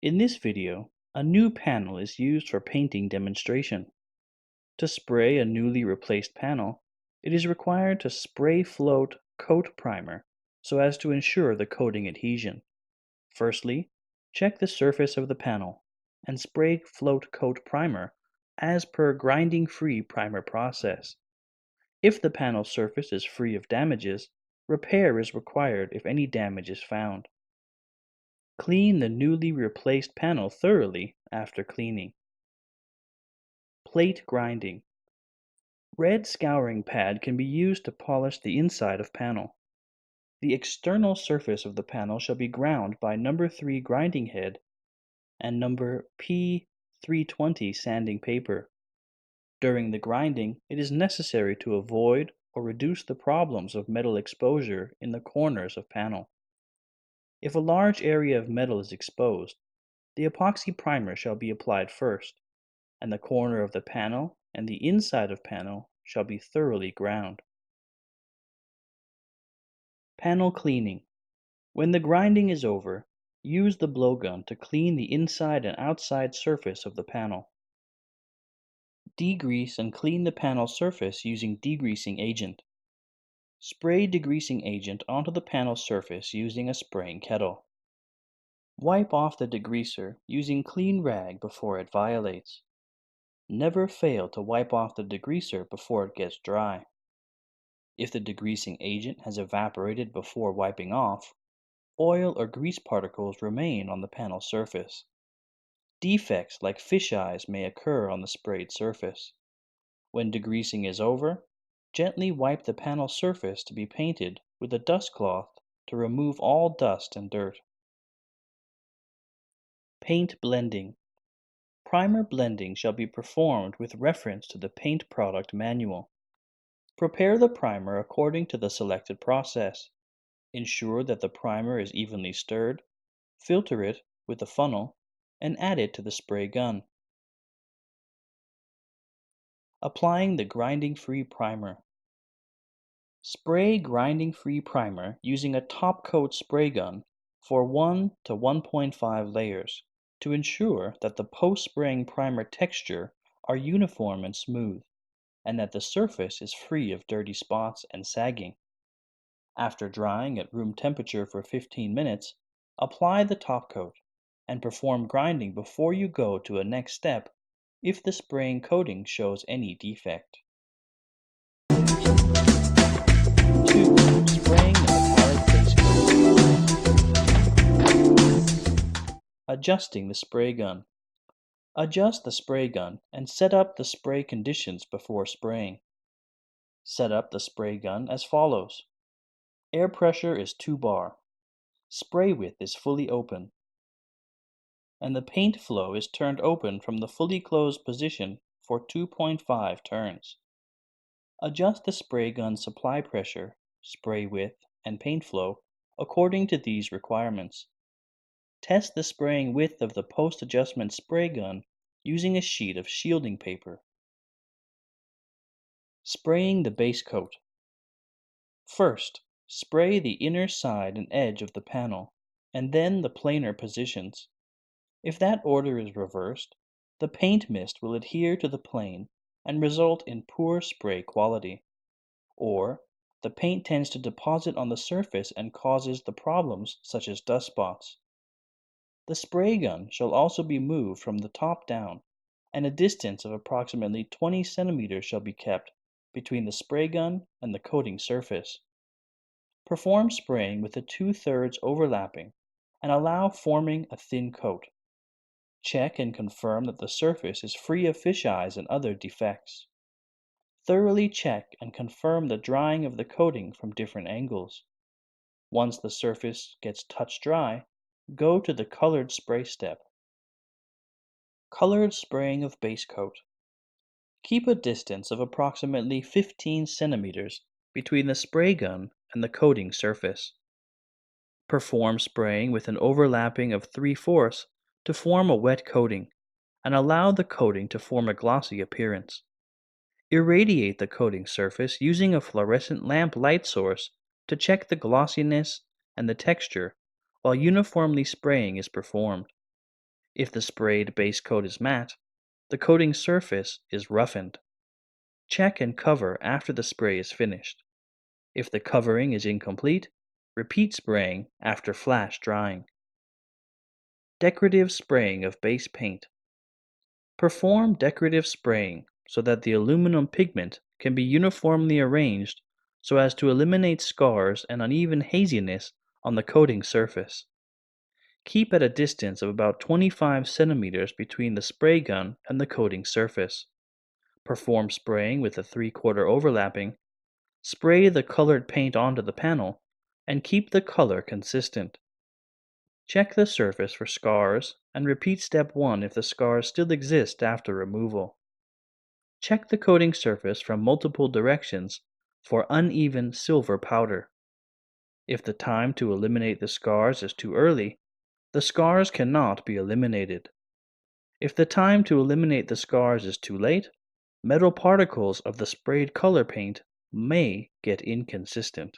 In this video, a new panel is used for painting demonstration. To spray a newly replaced panel, it is required to spray float coat primer so as to ensure the coating adhesion. Firstly, check the surface of the panel and spray float coat primer as per grinding-free primer process. If the panel surface is free of damages, repair is required if any damage is found. Clean the newly replaced panel thoroughly after cleaning. Plate grinding. Red scouring pad can be used to polish the inside of panel. The external surface of the panel shall be ground by number 3 grinding head and number P320 sanding paper. During the grinding, it is necessary to avoid or reduce the problems of metal exposure in the corners of panel. If a large area of metal is exposed, the epoxy primer shall be applied first, and the corner of the panel and the inside of panel shall be thoroughly ground. Panel cleaning. When the grinding is over, use the blowgun to clean the inside and outside surface of the panel. Degrease and clean the panel surface using degreasing agent. Spray degreasing agent onto the panel surface using a spraying kettle. Wipe off the degreaser using clean rag before it violates. Never fail to wipe off the degreaser before it gets dry. If the degreasing agent has evaporated before wiping off, oil or grease particles remain on the panel surface. Defects like fish eyes may occur on the sprayed surface. When degreasing is over, gently wipe the panel surface to be painted with a dust cloth to remove all dust and dirt. Paint blending. Primer blending shall be performed with reference to the paint product manual. Prepare the primer according to the selected process. Ensure that the primer is evenly stirred, filter it with a funnel, and add it to the spray gun. Applying the grinding-free primer. Spray grinding-free primer using a top coat spray gun for 1 to 1.5 layers to ensure that the post-spraying primer texture are uniform and smooth, and that the surface is free of dirty spots and sagging. After drying at room temperature for 15 minutes, apply the top coat and perform grinding before you go to a next step if the spraying coating shows any defect. 2. Spraying the metallic base coat. Adjusting the spray gun. Adjust the spray gun and set up the spray conditions before spraying. Set up the spray gun as follows. Air pressure is 2 bar. Spray width is fully open, and the paint flow is turned open from the fully closed position for 2.5 turns. Adjust the spray gun supply pressure, spray width, and paint flow according to these requirements. Test the spraying width of the post-adjustment spray gun using a sheet of shielding paper. Spraying the base coat. First, spray the inner side and edge of the panel, and then the planar positions. If that order is reversed, the paint mist will adhere to the plane and result in poor spray quality. Or, the paint tends to deposit on the surface and causes the problems such as dust spots. The spray gun shall also be moved from the top down, and a distance of approximately 20 centimeters shall be kept between the spray gun and the coating surface. Perform spraying with the 2/3 overlapping and allow forming a thin coat. Check and confirm that the surface is free of fish eyes and other defects. Thoroughly check and confirm the drying of the coating from different angles. Once the surface gets touch dry, go to the colored spray step. Colored spraying of base coat. Keep a distance of approximately 15 centimeters between the spray gun and the coating surface. Perform spraying with an overlapping of 3/4 to form a wet coating, and allow the coating to form a glossy appearance. Irradiate the coating surface using a fluorescent lamp light source to check the glossiness and the texture while uniformly spraying is performed. If the sprayed base coat is matte, the coating surface is roughened. Check and cover after the spray is finished. If the covering is incomplete, repeat spraying after flash drying. Decorative spraying of base paint. Perform decorative spraying so that the aluminum pigment can be uniformly arranged so as to eliminate scars and uneven haziness on the coating surface. Keep at a distance of about 25 centimeters between the spray gun and the coating surface. Perform spraying with a 3/4 overlapping. Spray the colored paint onto the panel and keep the color consistent. Check the surface for scars and repeat step 1 if the scars still exist after removal. Check the coating surface from multiple directions for uneven silver powder. If the time to eliminate the scars is too early, the scars cannot be eliminated. If the time to eliminate the scars is too late, metal particles of the sprayed color paint may get inconsistent.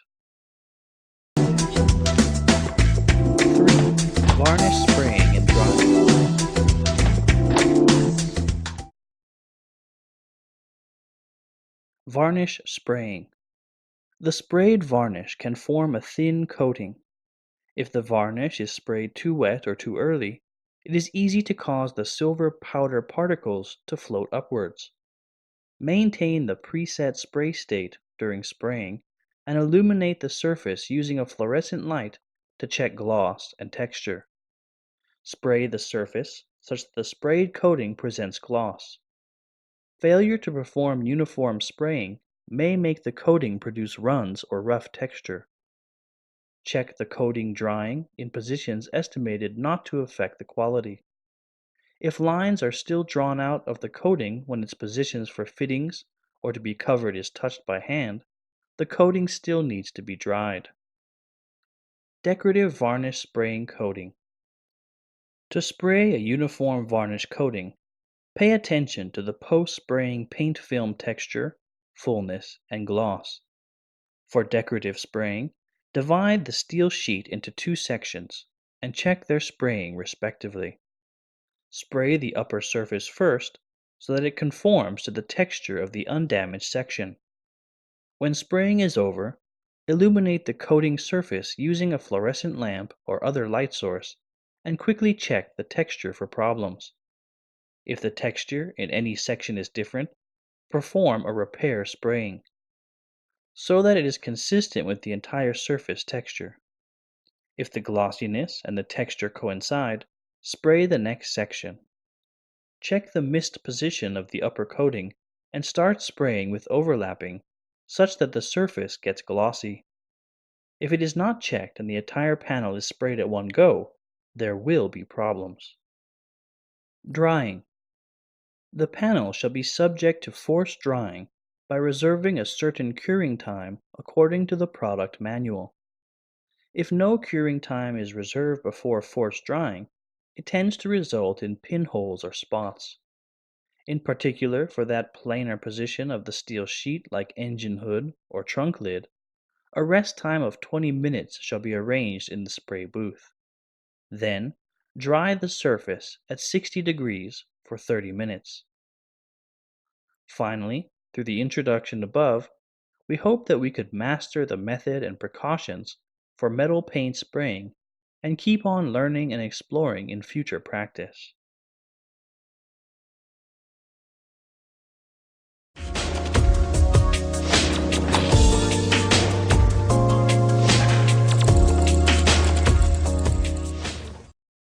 3. Varnish spraying and drying. Varnish spraying. The sprayed varnish can form a thin coating. If the varnish is sprayed too wet or too early, it is easy to cause the silver powder particles to float upwards. Maintain the preset spray state during spraying and illuminate the surface using a fluorescent light to check gloss and texture. Spray the surface such that the sprayed coating presents gloss. Failure to perform uniform spraying may make the coating produce runs or rough texture. Check the coating drying in positions estimated not to affect the quality. If lines are still drawn out of the coating when its positions for fittings or to be covered is touched by hand, the coating still needs to be dried. Decorative varnish spraying coating. To spray a uniform varnish coating, pay attention to the post-spraying paint film texture, fullness, and gloss. For decorative spraying, divide the steel sheet into 2 sections and check their spraying respectively. Spray the upper surface first so that it conforms to the texture of the undamaged section. When spraying is over, illuminate the coating surface using a fluorescent lamp or other light source and quickly check the texture for problems. If the texture in any section is different, perform a repair spraying so that it is consistent with the entire surface texture. If the glossiness and the texture coincide, spray the next section. Check the mist position of the upper coating and start spraying with overlapping such that the surface gets glossy. If it is not checked and the entire panel is sprayed at one go, there will be problems. Drying. The panel shall be subject to forced drying by reserving a certain curing time according to the product manual. If no curing time is reserved before forced drying, it tends to result in pinholes or spots. In particular, for that planar position of the steel sheet like engine hood or trunk lid, a rest time of 20 minutes shall be arranged in the spray booth. Then, dry the surface at 60 degrees for 30 minutes. Finally, through the introduction above, we hope that we could master the method and precautions for metal paint spraying and keep on learning and exploring in future practice.